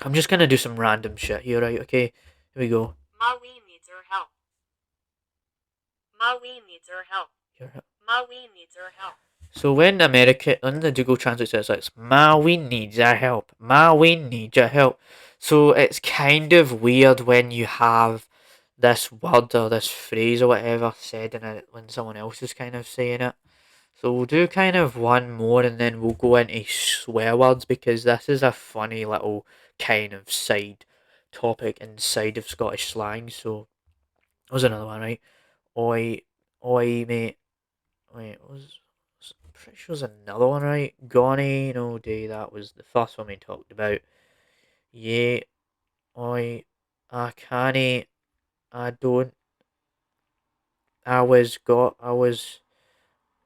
I'm just gonna do some random shit here, right? Okay, here we go. Maui needs our help. Maui needs our help. Maui needs our help. So when the Google Translate says it's Maui needs our help, Maui needs your help. So it's kind of weird when you have this word or this phrase or whatever said in it when someone else is kind of saying it. So we'll do kind of one more and then we'll go into swear words because this is a funny little kind of side topic inside of Scottish slang. So there's another one, right? Oi, oi, mate. Wait, I'm pretty sure there's another one, right? Gone no day. That was the first one we talked about. Yeah, I can't. I don't. I was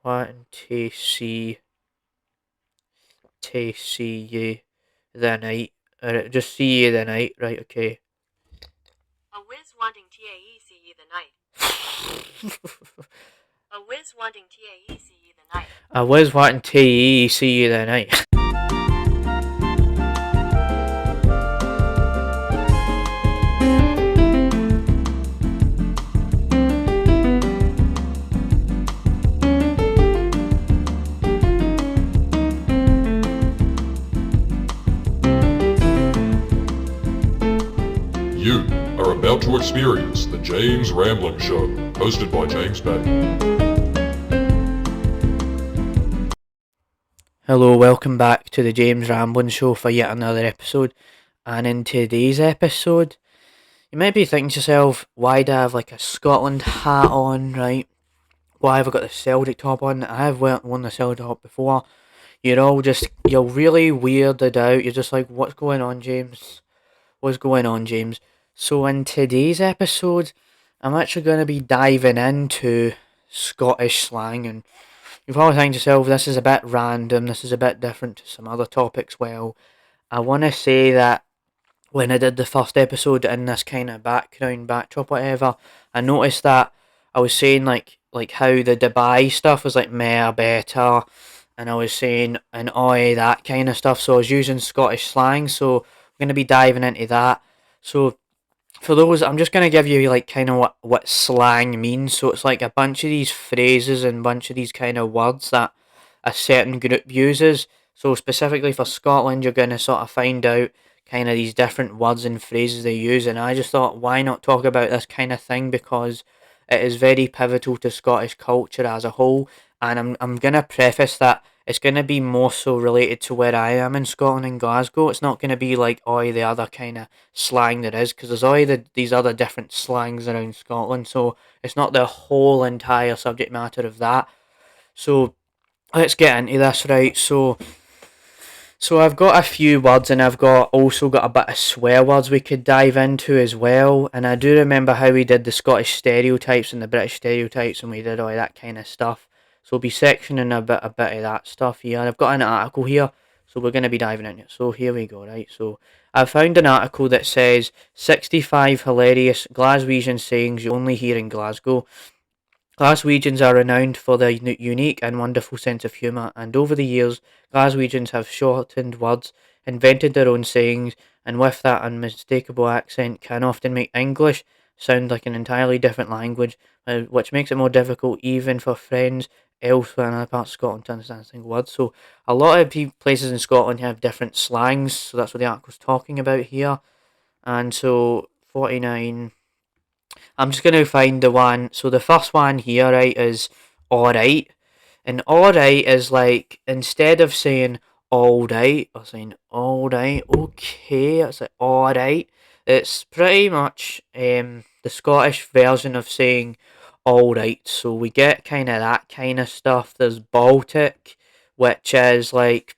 wanting to see you the night. Just see you the night, right? Okay. A whiz wanting TAE see ye the night. A whiz wanting TAE see ye the night. I was wanting to see you the night. You are about to experience the James Rambling Show, hosted by James Patton. Hello, welcome back to the James Rambling Show for yet another episode. And in today's episode, you might be thinking to yourself, why do I have like a Scotland hat on, right? Why have I got the Celtic top on? I have worn the Celtic top before. You're really weirded out. You're just like, what's going on, James? What's going on, James? So in today's episode, I'm actually going to be diving into Scottish slang, and you're probably thinking to yourself, this is a bit random, this is a bit different to some other topics. Well, I want to say that when I did the first episode in this kind of background, backdrop, whatever, I noticed that I was saying like how the Dubai stuff was like meh better, and I was saying and oi that kind of stuff. So I was using Scottish slang. So I'm gonna be diving into that. So for those, I'm just gonna give you like kind of what slang means. So it's like a bunch of these phrases and bunch of these kind of words that a certain group uses. So specifically for Scotland, you're gonna sort of find out kind of these different words and phrases they use, and I just thought, why not talk about this kind of thing because it is very pivotal to Scottish culture as a whole. And I'm gonna preface that it's gonna be more so related to where I am in Scotland and Glasgow. It's not gonna be like the other kind of slang there is, because there's these other different slangs around Scotland. So it's not the whole entire subject matter of that. So let's get into this, right? So I've got a few words, and I've also got a bit of swear words we could dive into as well. And I do remember how we did the Scottish stereotypes and the British stereotypes, and we did all that kind of stuff. So we'll be sectioning a bit of that stuff here. And I've got an article here, so we're going to be diving into it. So here we go, right? So I found an article that says 65 hilarious Glaswegian sayings you only hear in Glasgow. Glaswegians are renowned for their unique and wonderful sense of humour, and over the years, Glaswegians have shortened words, invented their own sayings, and with that unmistakable accent, can often make English sound like an entirely different language, which makes it more difficult even for friends elsewhere in other parts of Scotland to understand single words. So, a lot of places in Scotland have different slangs, so that's what the article's talking about here. And so, 49. I'm just going to find the one. So the first one here, right, is alright. And alright is like, instead of saying alright, or saying alright, okay, it's like alright. It's pretty much the Scottish version of saying alright. So we get kind of that kind of stuff. There's Baltic, which is like,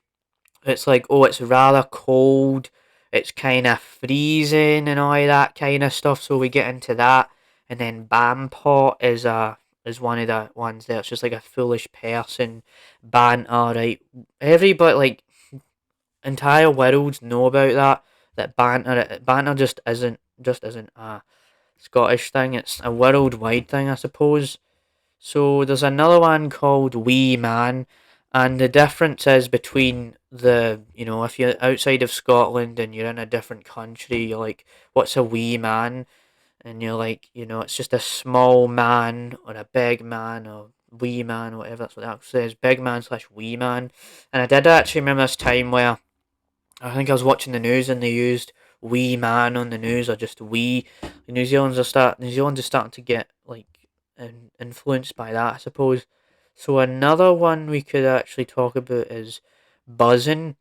it's like, oh, it's rather cold. It's kind of freezing and all that kind of stuff. So we get into that, and then Bampot is one of the ones there. It's just like a foolish person banter, right? Everybody like entire worlds know about that. That banter just isn't a Scottish thing. It's a worldwide thing, I suppose. So there's another one called Wee Man, And the difference is between if you're outside of Scotland and you're in a different country, you're like, what's a wee man? And you're like, it's just a small man or a big man or wee man or whatever that's what that says, big man slash wee man. And I did actually remember this time where I think I was watching the news and they used wee man on the news or just wee. New Zealand's starting to get like influenced by that, I suppose. So another one we could actually talk about is buzzing,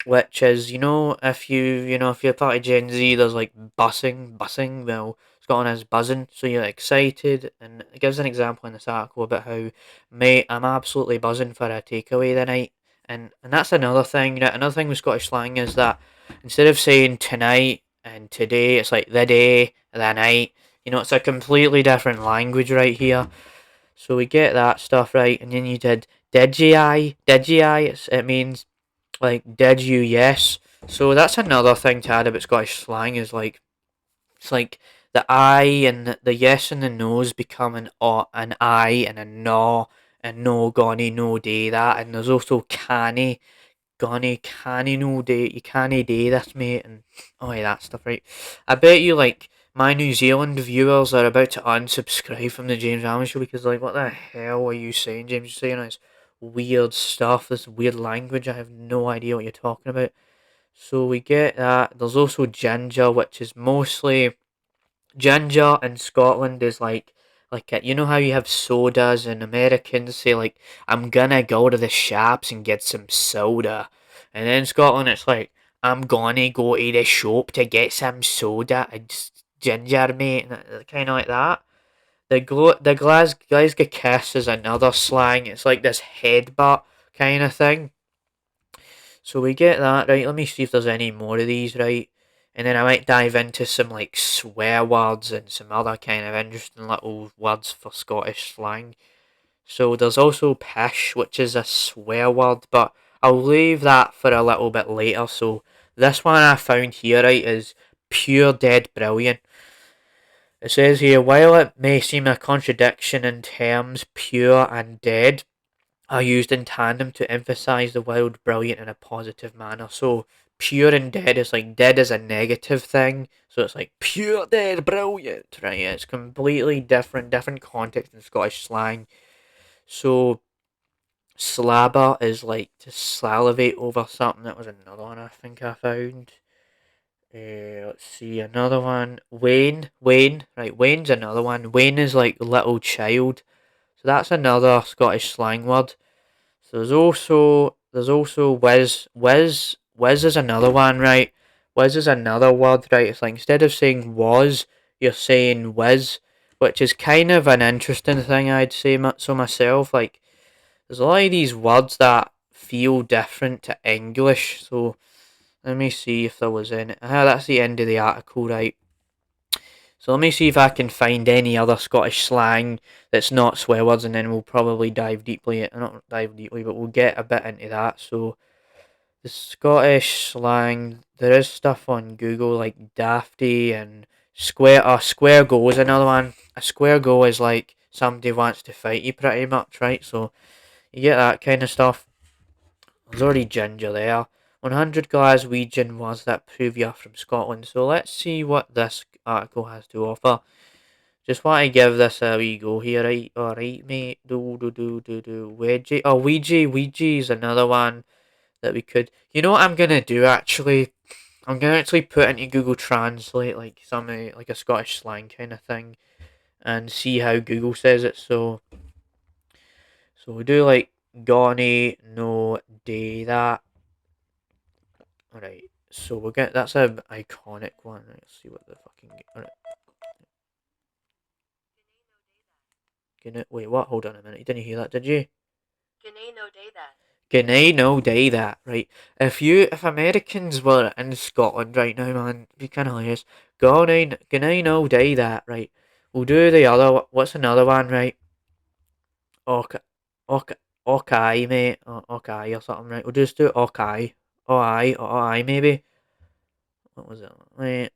which is if you're part of Gen Z, there's like bussing. Well, Scotland has buzzing, so you're excited, and it gives an example in this article about how, mate, I'm absolutely buzzing for a takeaway tonight, and that's another thing. Another thing with Scottish slang is that instead of saying tonight and today, it's like the day, the night. It's a completely different language right here. So we get that stuff right, and then you did you I? It means like, did you? Yes. So that's another thing to add about Scottish slang is like, it's like the I and the yes and the no's become an I and a no, and no gonny no day that, and there's also canny gonny canny no day, you canny day this, mate, and oh yeah, that stuff, right? I bet you like my New Zealand viewers are about to unsubscribe from the James Allen show because like, what the hell are you saying, James? You're saying this weird stuff, this weird language. I have no idea what you're talking about. So we get that. There's also ginger, which is mostly ginger in Scotland is like how you have sodas and Americans say like, I'm gonna go to the shops and get some soda, and then in Scotland it's like, I'm gonna go to the shop to get some soda. It's ginger, mate, kind of like that. The Glasgow kiss is another slang. It's like this headbutt kind of thing. So we get that, right? Let me see if there's any more of these, right? And then I might dive into some like swear words and some other kind of interesting little words for Scottish slang. So there's also pish, which is a swear word, but I'll leave that for a little bit later. So this one I found here, right, is pure dead brilliant. It says here, while it may seem a contradiction in terms, pure and dead are used in tandem to emphasize the word brilliant in a positive manner. So pure and dead is like, dead is a negative thing. So it's like pure dead brilliant, right? It's completely different context in Scottish slang. So slabber is like to salivate over something. That was another one I think I found. Let's see, another one. Wayne, right? Wayne's another one. Wayne is like little child. So that's another Scottish slang word. So there's also whiz is another one, right? Whiz is another word, right? It's like instead of saying was, you're saying whiz, which is kind of an interesting thing, I'd say so myself. Like, there's a lot of these words that feel different to English. So let me see if there was any. That's the end of the article, right? So let me see if I can find any other Scottish slang that's not swear words, and then we'll probably not dive deeply, but we'll get a bit into that. So the Scottish slang, there is stuff on Google like dafty and square. Square go is another one. A square go is like somebody wants to fight you, pretty much, right? So you get that kind of stuff. There's already ginger there. 100 Glaswegian words that prove you're from Scotland. So let's see what this article has to offer. Just want to give this a wee go here, right? Alright, mate. Wedgie. Oh, Ouija is another one that we could. You know what I'm gonna do actually? I'm gonna actually put into Google Translate like like a Scottish slang kind of thing, and see how Google says it. So we do like Goni no day that. Alright. So we'll get that's an iconic one. Let's see what the fucking. Alright. Wait, what? Hold on a minute. You didn't hear that, did you? G'nay no day that. G'nay no day that, right? If Americans were in Scotland right now, man, it'd be kind of hilarious. G'nay no day that, right? We'll do the other. What's another one, right? Ok, ok, okay, mate. Okay, or something, right? We'll just do okay, oi, maybe. What was it? Mate,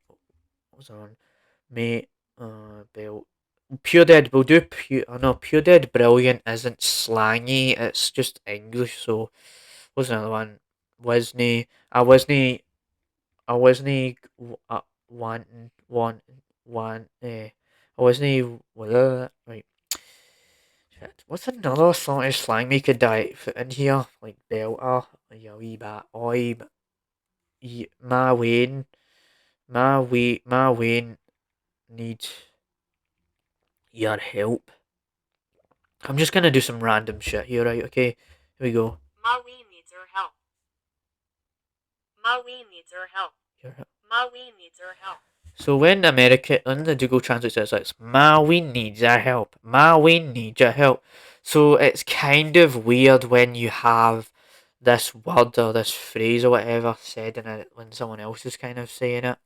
what was it on? Mate, belt. Pure Dead, we'll do Pure. Oh no, Pure Dead Brilliant isn't slangy, it's just English, so what's another one? Wisney. I wasn't. I wasn't wanting, I wasn't, right. Shit. What's another Scottish slang we could fit in here? Like belter, like a wee bit, oi, my Wayne, my Wayne needs your help. I'm just gonna do some random shit here, right? Okay, here we go. Maui needs her help. Maui needs her help. Your help. Maui needs her help. So when the Google Translate says it's Maui needs your help, Maui needs your help. So it's kind of weird when you have this word or this phrase or whatever said in it when someone else is kind of saying it.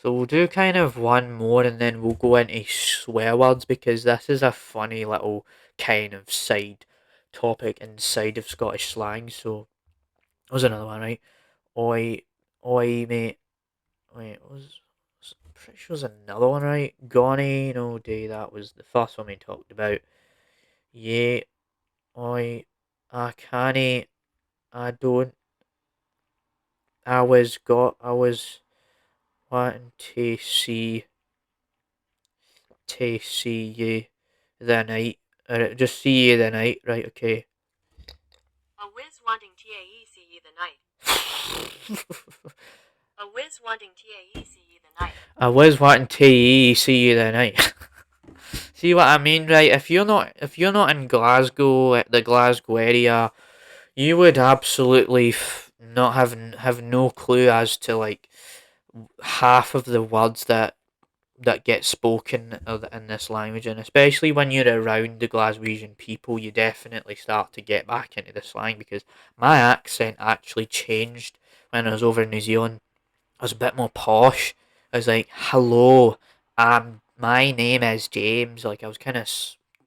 So we'll do kind of one more and then we'll go into swear words because this is a funny little kind of side topic inside of Scottish slang. So there's another one, right? Oi, oi, mate. Wait, I'm pretty sure there's another one, right? Gone no day. That was the first one we talked about. Yeah, I can't. I don't. I was wanting to see you the night. Just see you the night, right? Okay. A whiz wanting TAECE the night. A whiz wanting TAECE the night. I was wanting to see you the night. See what I mean, right? If you're not in Glasgow, at the Glasgow area, you would absolutely not have no clue as to like half of the words that get spoken in this language, and especially when you're around the Glaswegian people, you definitely start to get back into the slang because my accent actually changed when I was over in New Zealand. I was a bit more posh. I was like, "Hello, my name is James." Like I was kind of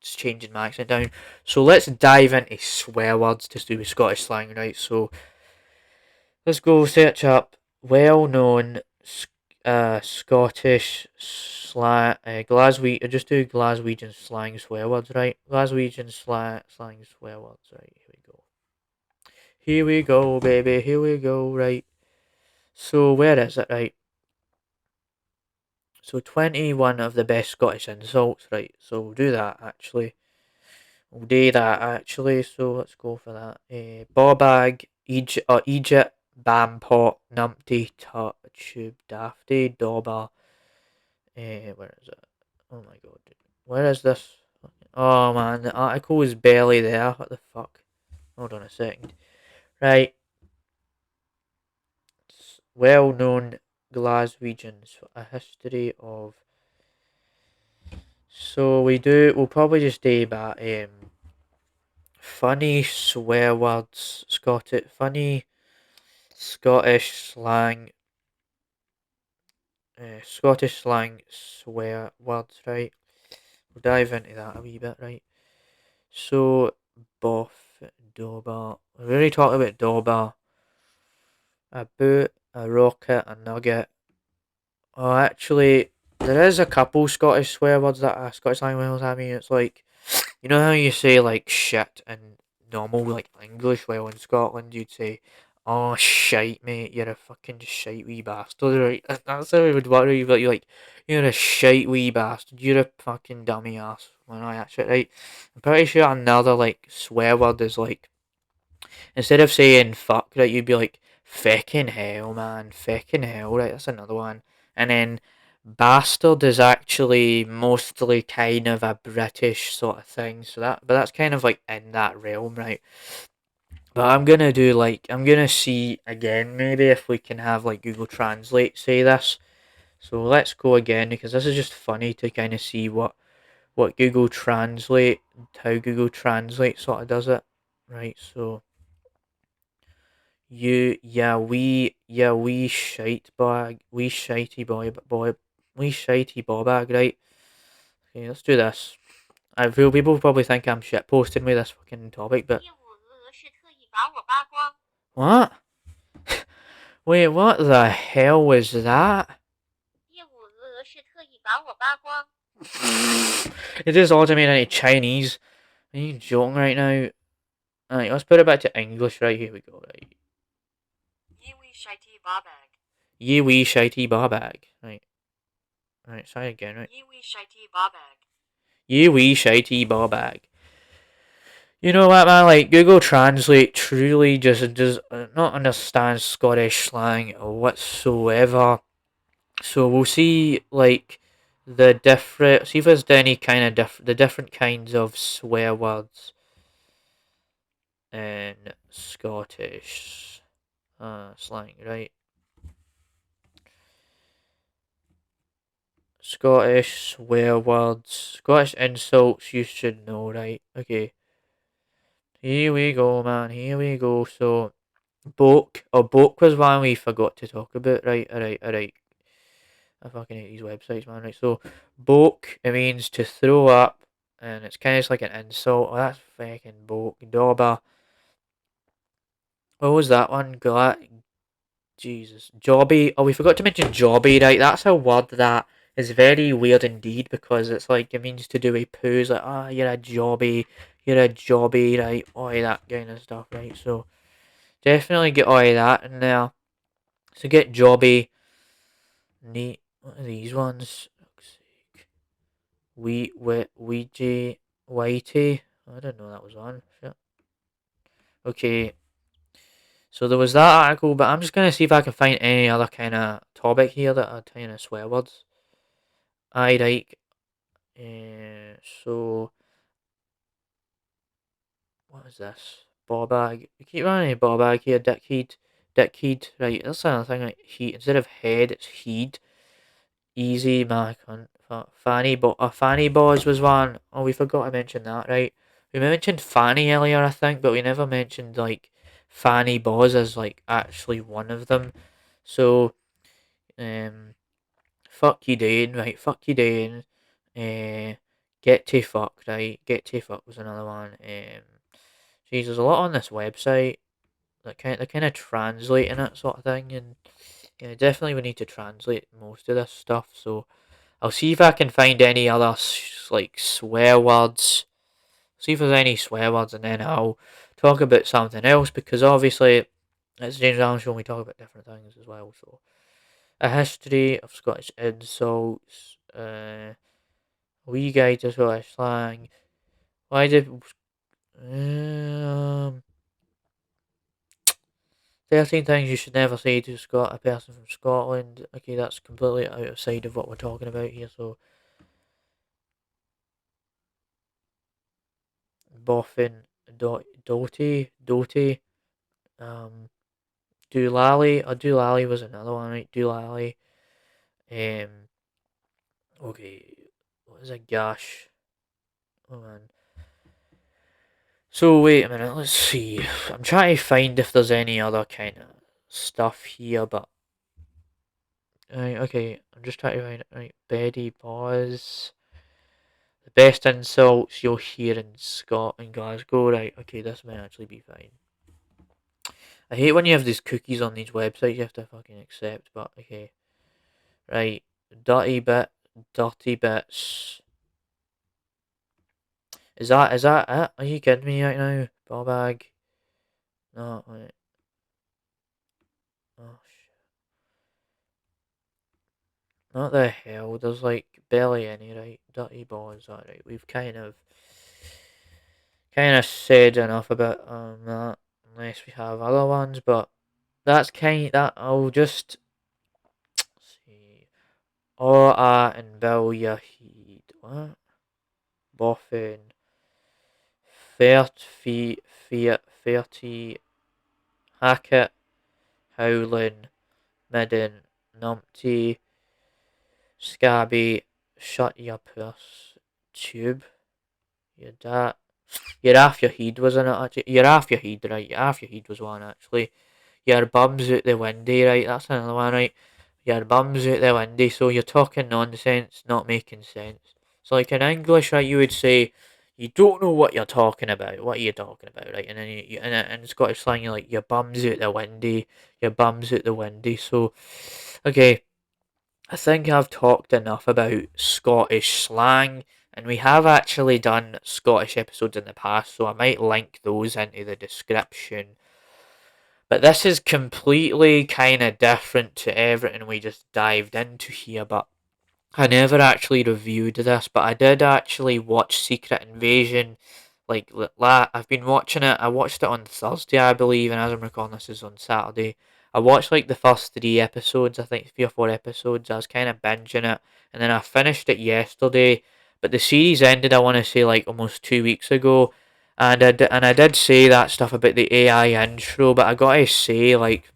changing my accent down. So let's dive into swear words to do with Scottish slang, right? So let's go search up well-known Scottish slang. Just do Glaswegian slang swear words, right? Glaswegian slang swear words, right? Here we go. Here we go, baby. Here we go, right? So where is it, right? So 21 of the best Scottish insults, right? So we'll do that actually. We'll do that actually. So let's go for that. Bobag, Egypt, Bampot, Numpty, Tube, Dafty, Dauber. Where is it? Oh my god. Where is this? Oh man, the article is barely there. What the fuck? Hold on a second. Right. Well known Glaswegians. A history of. So we'll probably just do about funny swear words, funny Scottish slang, Scottish slang swear words, right? We'll dive into that a wee bit, right? So, boff, dauber. We already talked about dauber. A boot, a rocket, a nugget. Oh, actually, there is a couple Scottish swear words that Scottish language I mean, it's like, you know how you say like shit in normal like English, well in Scotland you'd say, "Oh shite, mate, you're a fucking shite wee bastard," right? That's how it would worry, but you're like, "You're a shite wee bastard, you're a fucking dummy ass." When I actually right, I'm pretty sure another like swear word is like instead of saying fuck, right, you'd be like feckin' hell, man, feckin' hell, right? That's another one, and then bastard is actually mostly kind of a British sort of thing, so that's kind of like in that realm, right? But I'm gonna see again maybe if we can have like Google Translate say this. So let's go again because this is just funny to kind of see what how Google Translate sort of does it, right? So we shite bag, we shitey boy, we shitey boy bag, right? Okay, let's do this. I feel people probably think I'm shit posting with this fucking topic, but what? Wait, what the hell was that? It is automated Chinese. Are you joking right now? Alright, let's put it back to English. Right, here we go. Right. Ye wee shitey barbag. Ye wee shitey barbag. Right. Right, try again, right? Ye wee shitey barbag. Ye wee shitey barbag. You know what, man? Like, Google Translate truly just does not understand Scottish slang whatsoever. So we'll see, like, see if there's any kind of the different kinds of swear words in Scottish slang, right? Scottish swear words, Scottish insults you should know, right? Okay, here we go, man. Here we go. So, boke was one we forgot to talk about, right? Alright. I fucking hate these websites, man. Right, so boke it means to throw up, and it's kind of like an insult. Oh, that's fucking boke. Dauber. What was that one? Jesus. Jobby. Oh, we forgot to mention jobby, right? That's a word that is very weird indeed because it's like it means to do a poos, like, you're a jobby, right? All that kind of stuff, right? So definitely get all that in there. So get jobby. Neat. What are these ones? Ouija, Whitey. I didn't know that was on. Shit. Okay, so there was that article, but I'm just gonna see if I can find any other kind of topic here that are kind of swear words. I like. So what is this? Ballbag. We keep running ballbag here. Dickhead. Right, that's another thing. Like heat instead of head, it's heed. Easy, man. Fanny boys was one. Oh, we forgot to mention that, right? We mentioned Fanny earlier, I think, but we never mentioned like Fanny Boz as like actually one of them. So, um, fuck you, Dane, right? Fuck you, Dane. Get to fuck, right? Get to fuck was another one. Geez, there's a lot on this website that kind of translating it sort of thing, and yeah, definitely we need to translate most of this stuff. So I'll see if I can find any other like swear words. See if there's any swear words, and then I'll talk about something else because obviously it's James Allen show. We talk about different things as well. So a history of Scottish insults. Wee guide to Scottish slang. Why did 13 things you should never say to a person from Scotland. Okay, that's completely outside of what we're talking about here. So Boffin, Doty, um, Doolally. Doolally was another one, right? Doolally. Um, okay, what is a gash? Oh man. So wait a minute, let's see. I'm trying to find if there's any other kind of stuff here, but okay, I'm just trying to find it. Right, Betty Boz. The best insults you'll hear in Glasgow. Right, okay, this might actually be fine. I hate when you have these cookies on these websites you have to fucking accept, but okay. Right, dirty bits. Is that it? Are you kidding me right now? Ball bag. No, wait. Oh shit. Not the hell. There's like barely any, right? Dirty balls, alright. We've kind of said enough about that, unless we have other ones, but that's kind that I'll just see. Or and Bill Yahid. What? Boffin. 30 Hackett. Howlin. Midden. Numpty. Scabby. Shut your purse. Tube. Your dad. Your half your head wasn't it actually? Your half your head, right? Your half your head was one actually. Your bum's out the windy, right? That's another one, right? Your bum's out the windy, so you're talking nonsense, not making sense. So like in English, right, you would say, you don't know what you're talking about. What are you talking about, right? And then in Scottish slang, you're like, your bum's out the windy, your bum's out the windy. So, okay, I think I've talked enough about Scottish slang. And we have actually done Scottish episodes in the past, so I might link those into the description. But this is completely kind of different to everything we just dived into here. But I never actually reviewed this, but I did actually watch Secret Invasion. Like, I've been watching it. I watched it on Thursday, I believe, and as I'm recording this is on Saturday. I watched like the first 3 episodes, I think 3 or 4 episodes. I was kind of binging it, and then I finished it yesterday. But the series ended, I want to say, like almost 2 weeks ago, and I did say that stuff about the AI intro, but I gotta say, like,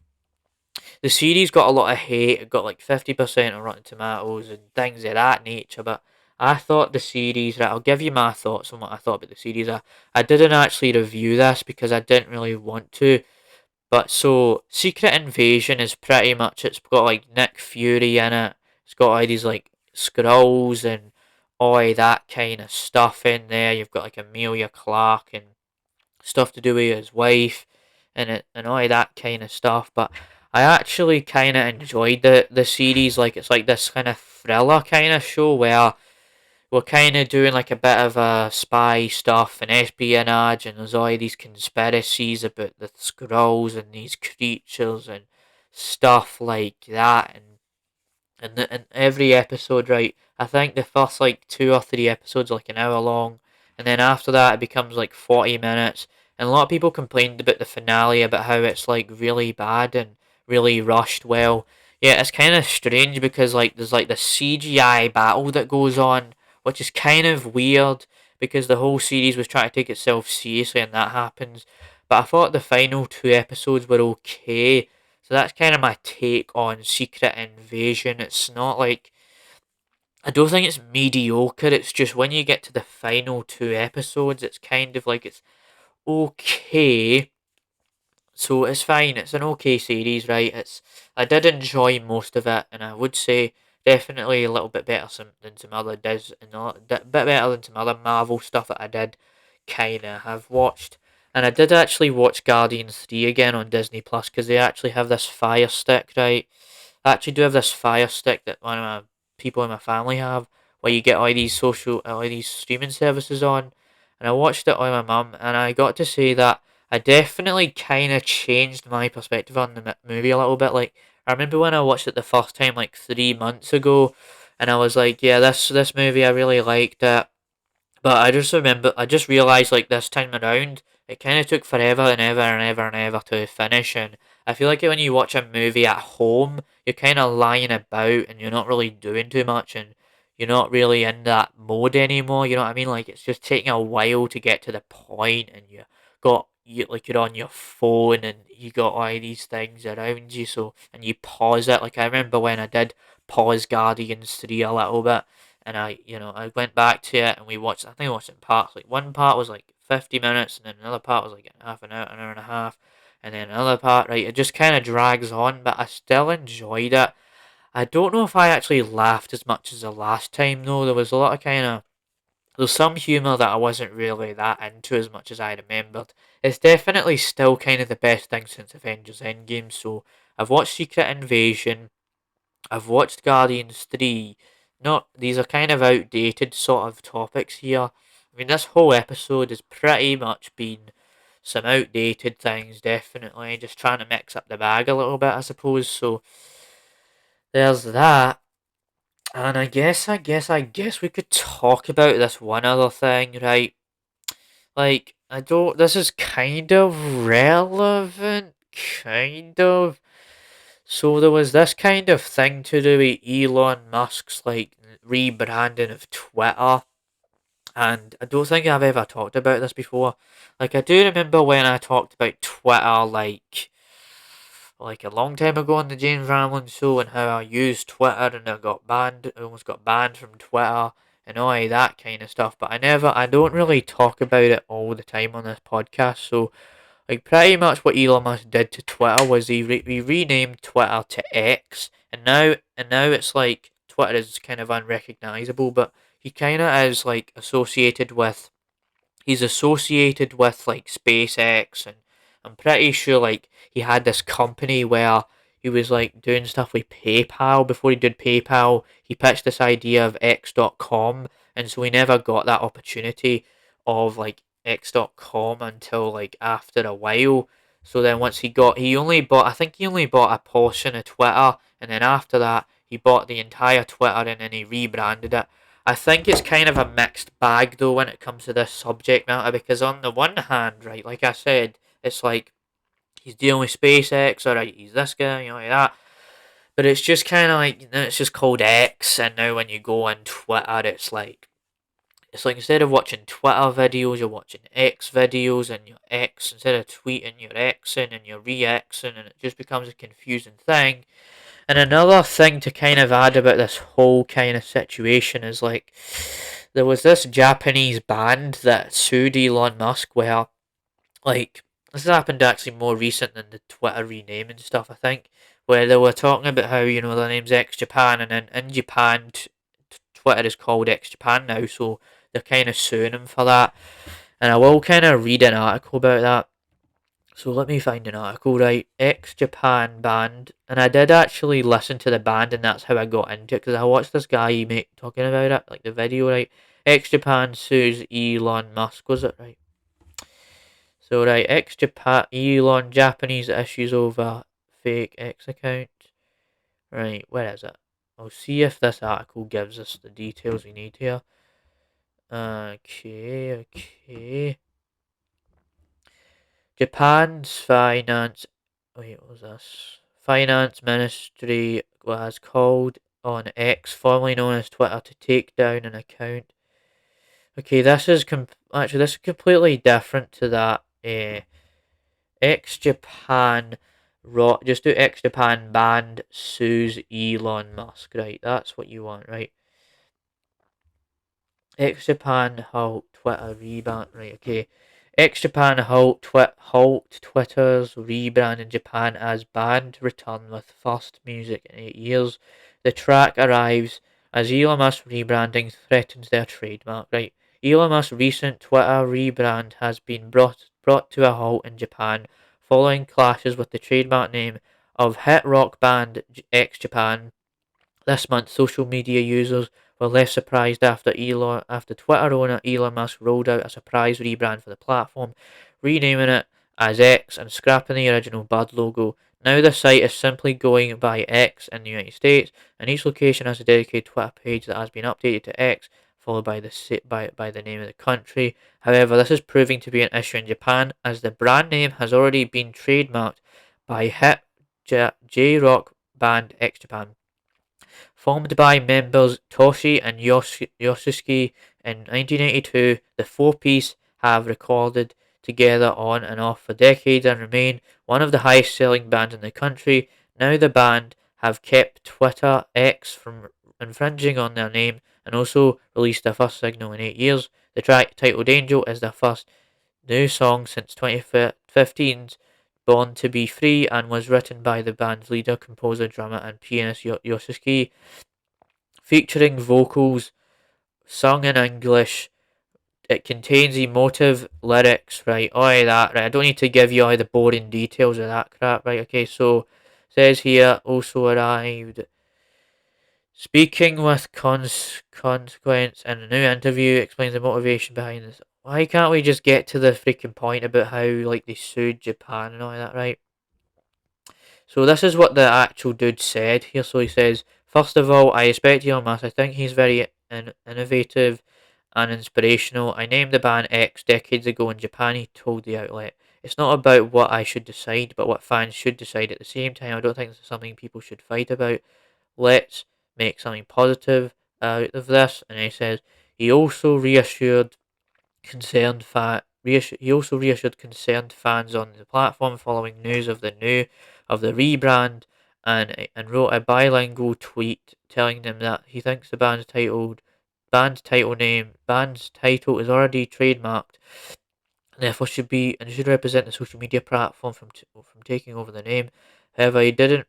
the series got a lot of hate. It got like 50% on Rotten Tomatoes and things of that nature. But I thought the series, right, I'll give you my thoughts on what I thought about the series. I didn't actually review this because I didn't really want to. But so, Secret Invasion is pretty much, it's got like Nick Fury in it. It's got all these like Skrulls and all that kind of stuff in there. You've got like Amelia Clark and stuff to do with his wife and all that kind of stuff. But I actually kind of enjoyed the series. Like, it's like this kind of thriller kind of show where we're kind of doing like a bit of spy stuff and espionage, and there's all these conspiracies about the Skrulls and these creatures and stuff like that. And every episode, right, I think the first like 2 or 3 episodes are like an hour long, and then after that it becomes like 40 minutes. And a lot of people complained about the finale, about how it's like really bad and really rushed. Well, yeah, it's kind of strange because like there's like the CGI battle that goes on, which is kind of weird because the whole series was trying to take itself seriously, and that happens. But I thought the final 2 episodes were okay, so that's kind of my take on Secret Invasion. It's not like, I don't think it's mediocre. It's just when you get to the final 2 episodes, it's kind of like it's okay. So it's fine. It's an okay series, right? I did enjoy most of it, and I would say definitely a little bit better than some other and a bit better than some other Marvel stuff that I did kind of have watched. And I did actually watch Guardians 3 again on Disney Plus because they actually have this Fire Stick, right? I actually do have this Fire Stick that one of my people in my family have, where you get all these streaming services on. And I watched it with my mum, and I got to say that I definitely kind of changed my perspective on the movie a little bit. Like, I remember when I watched it the first time, like 3 months ago, and I was like, yeah, this movie I really liked it. But I just realised like this time around, it kind of took forever and ever and ever and ever to finish. And I feel like when you watch a movie at home, you're kind of lying about and you're not really doing too much, and you're not really in that mode anymore. You know what I mean? Like, it's just taking a while to get to the point, and you're on your phone and you got all these things around you. So, and you pause it. Like, I remember when I did pause Guardians 3 a little bit, and I went back to it and we watched. I think I watched it in parts. Like, one part was like 50 minutes, and then another part was like half an hour and a half, and then another part. Right, it just kind of drags on, but I still enjoyed it. I don't know if I actually laughed as much as the last time though. There was a lot of there's some humour that I wasn't really that into as much as I remembered. It's definitely still kind of the best thing since Avengers Endgame. So I've watched Secret Invasion. I've watched Guardians 3. Not These are kind of outdated sort of topics here. I mean, this whole episode has pretty much been some outdated things, definitely. Just trying to mix up the bag a little bit, I suppose. So there's that. And I guess we could talk about this one other thing, right? Like, this is kind of relevant, kind of. So there was this kind of thing to do with Elon Musk's like rebranding of Twitter, and I don't think I've ever talked about this before. Like, I do remember when I talked about Twitter like a long time ago on the James Ramlin show, and how I used Twitter and I almost got banned from Twitter and all that kind of stuff. But I don't really talk about it all the time on this podcast. So, like, pretty much what Elon Musk did to Twitter was he renamed Twitter to X, and now it's like Twitter is kind of unrecognizable, but he kind of is like he's associated with like SpaceX, and I'm pretty sure like he had this company where he was like doing stuff with PayPal. Before he did PayPal, he pitched this idea of X.com, and so he never got that opportunity of like X.com until like after a while. So then once he only bought, I think he only bought a portion of Twitter, and then after that he bought the entire Twitter and then he rebranded it. I think it's kind of a mixed bag though when it comes to this subject matter, because on the one hand, right, like I said, it's like he's dealing with SpaceX, alright, he's this guy, like that. But it's just kind of like, it's just called X, and now when you go on Twitter, it's like instead of watching Twitter videos, you're watching X videos, and you're X, instead of tweeting, you're Xing, and you're re-Xing, and it just becomes a confusing thing. And another thing to kind of add about this whole kind of situation is like, there was this Japanese band that sued Elon Musk where, like, this has happened actually more recent than the Twitter renaming stuff, I think, where they were talking about how, their name's X Japan, and then in Japan, Twitter is called X Japan now, so they're kind of suing him for that. And I will kind of read an article about that. So let me find an article, right? X Japan band, and I did actually listen to the band, and that's how I got into it, because I watched this guy talking about it, like the video, right? X Japan sues Elon Musk, was it, right? So right, X Japan, Elon, Japanese issues over fake X account. Right, where is it? I'll see if this article gives us the details we need here. Okay. Japan's finance. Wait, what was this? Finance Ministry has called on X, formerly known as Twitter, to take down an account. Okay, this is actually this is completely different to that. X Japan, just do X Japan band sues Elon Musk. Right, that's what you want, right? X Japan halt Twitter rebrand. Right, okay. X Japan halt Twitter's rebrand in Japan as band return with first music in 8 years. The track arrives as Elon Musk rebranding threatens their trademark. Right, Elon Musk's recent Twitter rebrand has been brought to a halt in Japan following clashes with the trademark name of hit rock band X Japan. This month, social media users were less surprised after Twitter owner Elon Musk rolled out a surprise rebrand for the platform, renaming it as X and scrapping the original bird logo. Now the site is simply going by X in the United States, and each location has a dedicated Twitter page that has been updated to X, followed by the name of the country. However, this is proving to be an issue in Japan, as the brand name has already been trademarked by hit J-rock band X Japan. Formed by members Toshi and Yoshisuke in 1982, the four-piece have recorded together on and off for decades and remain one of the highest-selling bands in the country. Now the band have kept Twitter X from infringing on their name and also released their first single in 8 years. The track titled Angel is their first new song since 2015's Born to Be Free, and was written by the band's leader, composer, drummer, and pianist Yoshisuke, featuring vocals sung in English. It contains emotive lyrics, right? All that, right? I don't need to give you all the boring details of that crap, right? Okay, so says here also arrived. Speaking with consequence in a new interview, explains the motivation behind this. Why can't we just get to the freaking point about how like they sued Japan and all that, right? So this is what the actual dude said here. So he says, first of all, I respect Elon Musk. I think he's very innovative and inspirational. I named the band X decades ago in Japan, he told the outlet. It's not about what I should decide, but what fans should decide. At the same time, I don't think this is something people should fight about. Let's make something positive out of this. And he says he also reassured concerned fans on the platform following news of the rebrand, and wrote a bilingual tweet telling them that he thinks the band's title is already trademarked, and therefore should represent the social media platform from taking over the name. However, he didn't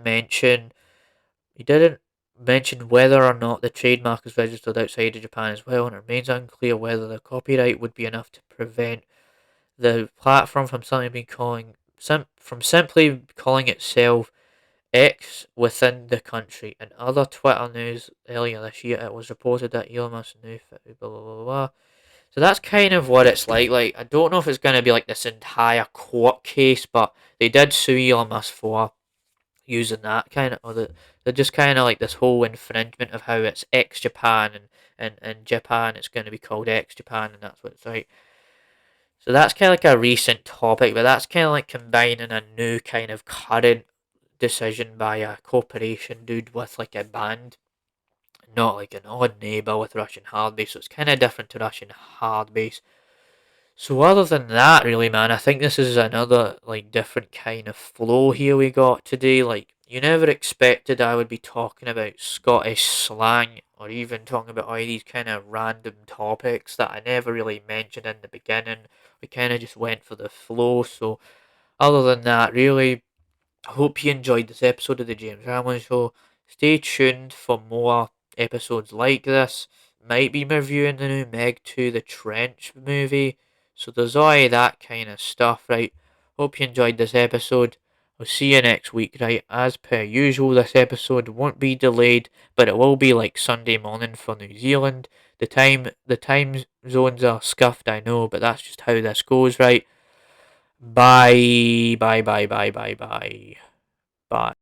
mention whether or not the trademark is registered outside of Japan as well, and it remains unclear whether the copyright would be enough to prevent the platform from simply calling itself X within the country. In other Twitter news earlier this year, it was reported that Elon Musk knew blah blah blah blah. So that's kind of what it's like. Like, I don't know if it's going to be like this entire court case, but they did sue Elon Musk for using that kind of, they're just kind of like this whole infringement of how it's X Japan, and Japan it's going to be called X Japan, and that's what it's like. So that's kind of like a recent topic, but that's kind of like combining a new kind of current decision by a corporation dude with like a band, not like an odd neighbour with Russian hard bass. So it's kind of different to Russian hard bass. So other than that, really, man, I think this is another like different kind of flow here we got today. Like, you never expected I would be talking about Scottish slang or even talking about all these kind of random topics that I never really mentioned in the beginning. We kind of just went for the flow. So other than that, really, I hope you enjoyed this episode of the James Ramlin Show. Stay tuned for more episodes like this. Might be reviewing the new Meg 2 The Trench movie. So there's all that kind of stuff, right? Hope you enjoyed this episode. I'll see you next week, right? As per usual, this episode won't be delayed, but it will be like Sunday morning for New Zealand. The time zones are scuffed, I know, but that's just how this goes, right? Bye, bye, bye, bye, bye, bye, bye.